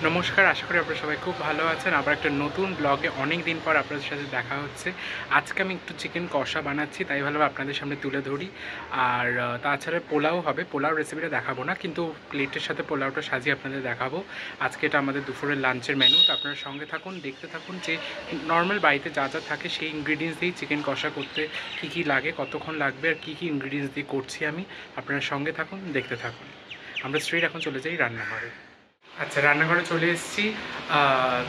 নমস্কার, আশা করি আপনারা সবাই খুব ভালো আছেন। আবার একটা নতুন ব্লগে অনেক দিন পর আপনাদের সাথে দেখা হচ্ছে। আজকে আমি একটু চিকেন কষা বানাচ্ছি, তাই ভালোভাবে আপনাদের সামনে তুলে ধরি। আর তাছাড়া পোলাও হবে। পোলাও রেসিপিটা দেখাবো না, কিন্তু প্লেটের সাথে পোলাওটা সাজিয়ে আপনাদের দেখাবো। আজকে এটা আমাদের দুপুরের লাঞ্চের মেনু। তো আপনারা সঙ্গে থাকুন, দেখতে থাকুন যে নর্মাল বাড়িতে যা যা থাকে সেই ইনগ্রিডিয়েন্টস দিয়েই চিকেন কষা করতে কী কী লাগে, কতক্ষণ লাগবে আর কী কী ইনগ্রিডিয়েন্টস দিয়ে করছি আমি। আপনারা সঙ্গে থাকুন, দেখতে থাকুন। আমরা স্ট্রেট এখন চলে যাই রান্নাঘরে। আচ্ছা, রান্নাঘরে চলে এসেছি।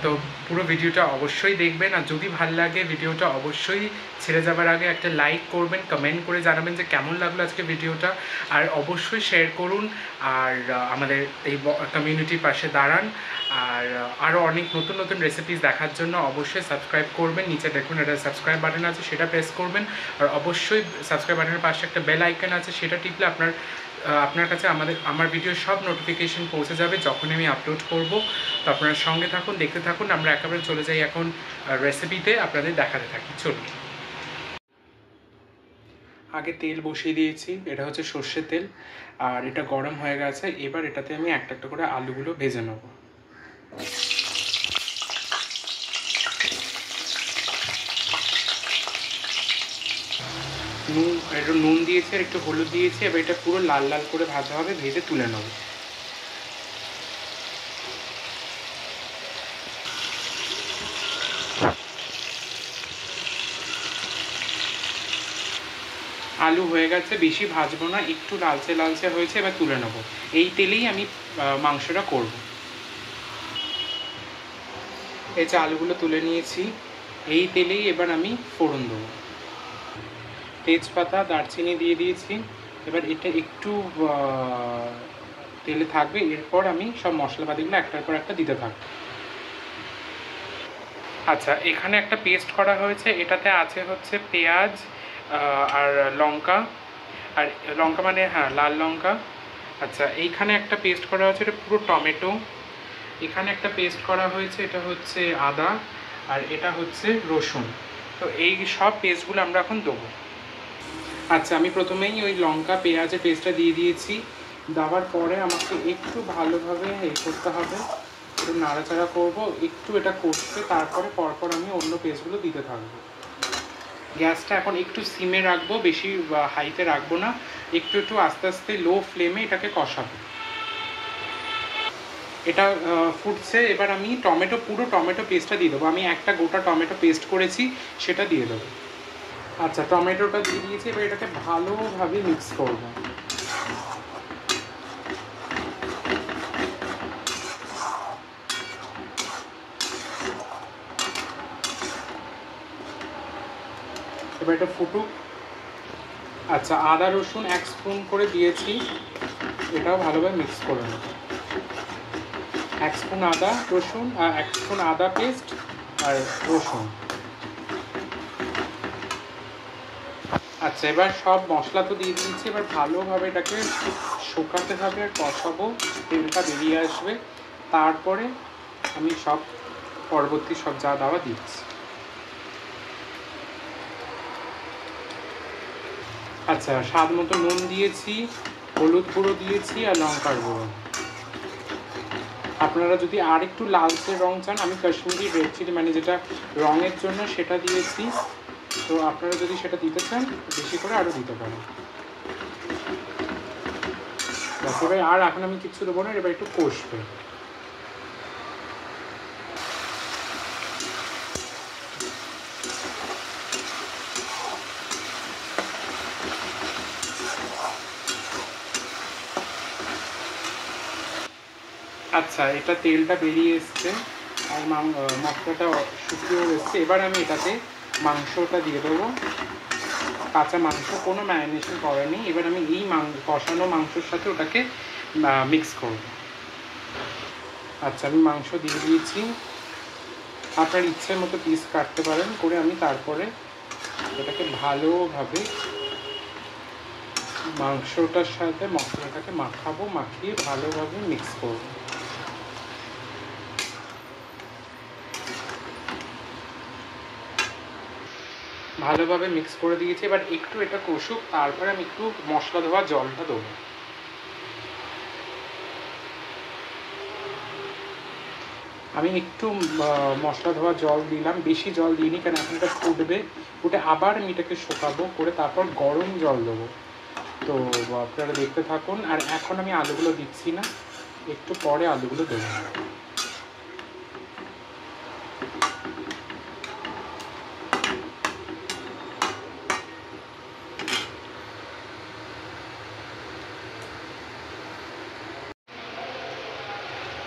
তো পুরো ভিডিওটা অবশ্যই দেখবেন, আর যদি ভালো লাগে ভিডিওটা অবশ্যই ছেড়ে যাবার আগে একটা লাইক করবেন, কমেন্ট করে জানাবেন যে কেমন লাগলো আজকে ভিডিওটা, আর অবশ্যই শেয়ার করুন। আর আমাদের এই কমিউনিটির পাশে দাঁড়ান। আর আরও অনেক নতুন নতুন রেসিপিস দেখার জন্য অবশ্যই সাবস্ক্রাইব করবেন। নিচে দেখুন একটা সাবস্ক্রাইব বাটন আছে, সেটা প্রেস করবেন। আর অবশ্যই সাবস্ক্রাইব বাটনের পাশে একটা বেল আইকন আছে, সেটা টিপলে আপনার কাছে আমার ভিডিওর সব নোটিফিকেশন পৌঁছে যাবে যখন আমি আপলোড করব। তো আপনারা সঙ্গে থাকুন, দেখতে থাকুন। আমরা একেবারে চলে যাই এখন রেসিপিতে, আপনাদের দেখাতে থাকি। চলুন। আগে তেল বসিয়ে দিয়েছি, এটা হচ্ছে সর্ষের তেল, আর এটা গরম হয়ে গেছে। এবার এটাতে আমি একটা একটা করে আলুগুলো ভেজে নেব। একটু নুন দিয়েছি আর একটু হলুদ দিয়েছি। এবার এটা পুরো লাল লাল করে ভাজা হবে, ভেজে তুলে নেব। আলু হয়ে গেছে, বেশি ভাজবো না, একটু লালচে লালচে হয়েছে, এবার তুলে নেব। এই তেলেই আমি মাংসটা করব। এই যে আলুগুলো তুলে নিয়েছি, এই তেলেই এবার আমি ফোড়ন দেবো। তেজপাতা, দারচিনি দিয়ে দিয়েছি। এবার এটা একটু তেলে থাকবে, এরপর আমি সব মশলাপাতিগুলো একটার পর একটা দিতে থাকবো। আচ্ছা, এখানে একটা পেস্ট করা হয়েছে, এটাতে আছে হচ্ছে পেঁয়াজ আর লঙ্কা, আর লঙ্কা মানে হ্যাঁ লাল লঙ্কা। আচ্ছা, এইখানে একটা পেস্ট করা হয়েছে, এটা পুরো টমেটো। এখানে একটা পেস্ট করা হয়েছে, এটা হচ্ছে আদা, আর এটা হচ্ছে রসুন। তো এই সব পেস্টগুলো আমরা এখন দেবো। আচ্ছা, আমি প্রথমেই ওই লঙ্কা পেঁয়াজের পেস্টটা দিয়ে দিয়েছি। দেওয়ার পরে আমাকে একটু ভালোভাবে করতে হবে, একটু নাড়াচাড়া করবো, একটু এটা কষতে, তারপরে পরপর আমি অন্য পেস্টগুলো দিতে থাকবো। গ্যাসটা এখন একটু সিমে রাখবো, বেশি হাইতে রাখবো না, একটু একটু আস্তে আস্তে লো ফ্লেমে এটাকে কষাবো। এটা ফুটছে, এবার আমি পুরো টমেটো পেস্টটা দিয়ে দেবো। আমি একটা গোটা টমেটো পেস্ট করেছি, সেটা দিয়ে দেবো। আচ্ছা, টমেটোটা দিয়ে দিয়েছি, এবার এটাকে ভালোভাবে মিক্স করবো। এবার এটা ফুটুক। আচ্ছা, আদা রসুন 1 স্পুন করে দিয়েছি, এটাও ভালোভাবে মিক্স করে নেব। 1 স্পুন আদা রসুন, 1 স্পুন আদা পেস্ট আর রসুন। আচ্ছা, এবার সব মশলা তো দিয়ে দিয়েছি, এবার ভালোভাবে এটাকে শুকাতে হবে আর কষাবো, তেলটা বেরিয়ে আসবে, তারপরে আমি পরবর্তী সব যা দেওয়া দিচ্ছি। আচ্ছা, স্বাদ মতো নুন দিয়েছি, হলুদ গুঁড়ো দিয়েছি আর লঙ্কার গুঁড়ো। আপনারা যদি আর একটু লালচে রং চান, আমি কাশ্মীরি রেড চিলি মানে যেটা রঙের জন্য সেটা দিয়েছি। তো আপনারা যদি সেটা দিতে চান বেশি করে আরও দিতে পারেন। এবার আর এখন আমি কিচ্ছু দেবো না, এবার একটু কষবে। আচ্ছা, এটা তেলটা বেরিয়ে এসছে আর মশলাটা শুকিয়েও এসছে। এবার আমি এটাতে মাংসটা দিয়ে দেবো, কাঁচা মাংস, কোনো ম্যারিনেশন করেনি। এবার আমি এই কষানো মাংসের সাথে ওটাকে মিক্স করব। আচ্ছা, আমি মাংস দিয়ে দিয়েছি, আপনার ইচ্ছের মতো পিস কাটতে পারেন করে। আমি তারপরে এটাকে ভালোভাবে মাংসটার সাথে মশলাটাকে মাখাবো, মাখিয়ে ভালোভাবে মিক্স করবো। ভালোভাবে মিক্স করে দিয়েছি, এবার একটু এটা কষুক, তারপরে আমি একটু মশলা ধোয়া জলটা দেবো। আমি একটু মশলা ধোয়া জল দিলাম, বেশি জল দিইনি কারণ এখন এটা ফুটবে, ফুটে আবার আমি এটাকে শুকাবো, করে তারপর গরম জল দেবো। তো আপনারা দেখতে থাকুন। আর এখন আমি আলুগুলো দিচ্ছি না, একটু পরে আলুগুলো দেবো।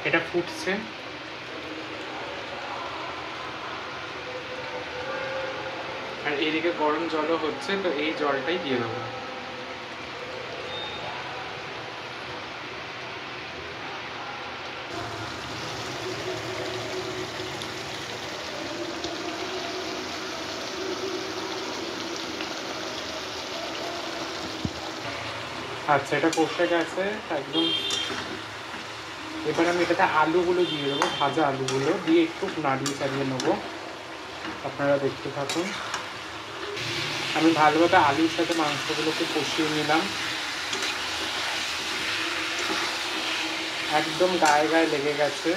এটা ফুটছে, আর এইদিকে গরম জলও হচ্ছে, তো এই জলটাই দিয়ে দেবো। আচ্ছা, এটা কষে গেছে একদম। এবার আমি এটাতে আলুগুলো দিয়ে দেবো, ভাজা আলুগুলো দিয়ে একটু নাড়িয়ে চাড়িয়ে নেবো। আপনারা দেখতে থাকুন। আমি ভালোভাবে আলুর সাথে মাংসগুলোকে কষিয়ে নিলাম, একদম গায়ে গায়ে লেগে গেছে।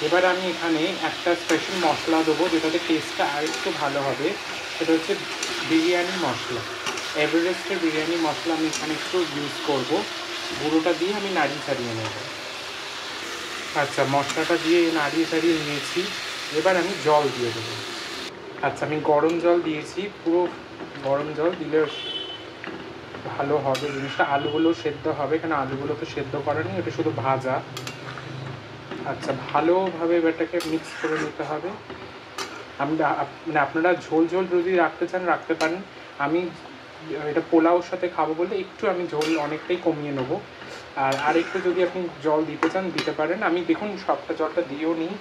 এবার আমি এখানে একটা স্পেশাল মশলা দেবো যেটাতে টেস্টটা আর একটু ভালো হবে, সেটা হচ্ছে বিরিয়ানি মশলা। এভারেস্টের বিরিয়ানি মশলা আমি এখানে একটু ইউজ করবো, গুঁড়োটা দিয়ে আমি নাড়িয়ে ছাড়িয়ে নেব। আচ্ছা, মশলাটা দিয়ে নাড়িয়ে ছাড়িয়ে নিয়েছি, এবার আমি জল দিয়ে দেবো। আচ্ছা, আমি গরম জল দিয়েছি, পুরো গরম জল দিলে ভালো হবে জিনিসটা, আলুগুলো সেদ্ধ হবে, কারণ আলুগুলো তো সেদ্ধ করা নেই, ওটা শুধু ভাজা। আচ্ছা, ভালোভাবে এটাকে মিক্স করে নিতে হবে। মানে আপনারা ঝোল ঝোল যদি রাখতে চান রাখতে পারেন। আমি এটা পোলাওর সাথে খাবো বলে একটু আমি ঝোল অনেকটাই কমিয়ে নেবো। আর একটু যদি আপনি জল দিতে চান দিতে পারেন। আমি দেখুন সবটা জলটা দিয়েও নিই,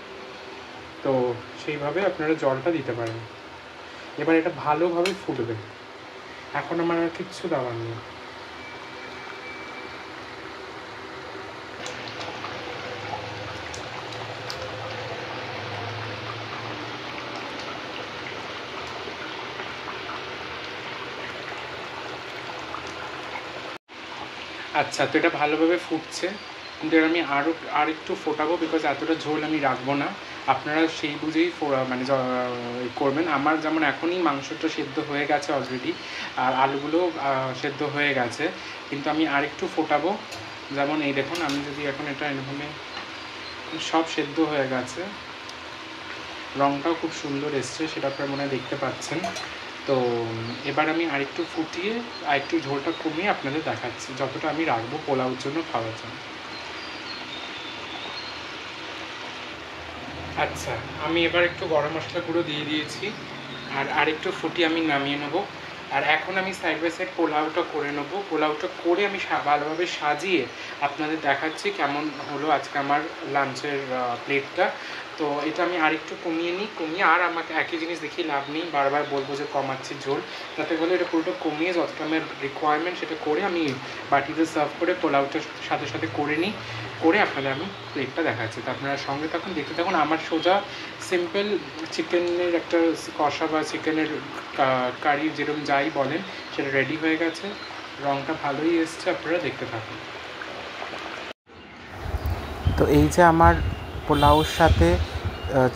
তো সেইভাবে আপনারা জলটা দিতে পারেন। এবার এটা ভালোভাবে ফুটবে, এখন আমার আর কিচ্ছু দেওয়ার নেই। আচ্ছা, তো এটা ভালোভাবে ফুটছে, কিন্তু আমি আর একটু ফোটাবো, বিকজ এতটা ঝোল আমি রাখবো না। আপনারা সেই বুঝেই মানে করবেন। আমার যেমন এখনই মাংসটা সেদ্ধ হয়ে গেছে অলরেডি, আর আলুগুলো সেদ্ধ হয়ে গেছে, কিন্তু আমি আর একটু ফোটাবো। যেমন এই দেখুন, আমি যদি এখন এটা এরকম সব সেদ্ধ হয়ে গেছে, রঙটাও খুব সুন্দর এসছে, সেটা আপনারা মনে হয় দেখতে পাচ্ছেন। তো এবার আমি আরেকটু ফুটিয়ে আরেকটু ঝোলটা কমিয়ে আপনাদের দেখাচ্ছি যতটা আমি রাখবো পোলাওর জন্য, খাওয়ার জন্য। আচ্ছা, আমি এবার একটু গরম মশলা গুঁড়ো দিয়ে দিয়েছি, আর আরেকটু ফুটিয়ে আমি নামিয়ে নেবো। আর এখন আমি সাইড বাই সাইড পোলাওটা করে নেবো। পোলাওটা করে আমি ভালোভাবে সাজিয়ে আপনাদের দেখাচ্ছি কেমন হলো আজকে আমার লাঞ্চের প্লেটটা। তো এটা আমি আরেকটু কমিয়ে আর আমাকে একই জিনিস দেখিয়ে লাভ নেই, বারবার বলবো যে কমাচ্ছি ঝোল, তাতে বলে এটা পুরোটা কমিয়ে যতটা আমার রিকোয়ারমেন্ট সেটা করে আমি বাটিতে সার্ভ করে পোলাওটার সাথে সাথে করে নিই, করে আপনাদের আমি প্লেটটা দেখাচ্ছি। তো আপনারা সঙ্গে থাকুন, দেখতে থাকুন। আমার সোজা সিম্পল চিকেনের একটা কষা বা চিকেনের কারি যেরকম যাই বলেন সেটা রেডি হয়ে গেছে, রঙটা ভালোই এসছে, আপনারা দেখতে থাকুন। তো এই যে আমার পোলাওর সাথে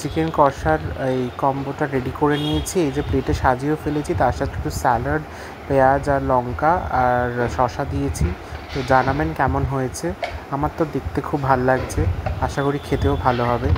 চিকেন কষার এই কম্বোটা রেডি করে নিয়েছি, এই যে প্লেটে সাজিয়েও ফেলেছি, তার সাথে একটু স্যালাড, পেঁয়াজ আর লঙ্কা আর শসা দিয়েছি। তো জানাবেন কেমন হয়েছে। আমার তো দেখতে খুব ভালো লাগছে, আশা করি খেতেও ভালো হবে।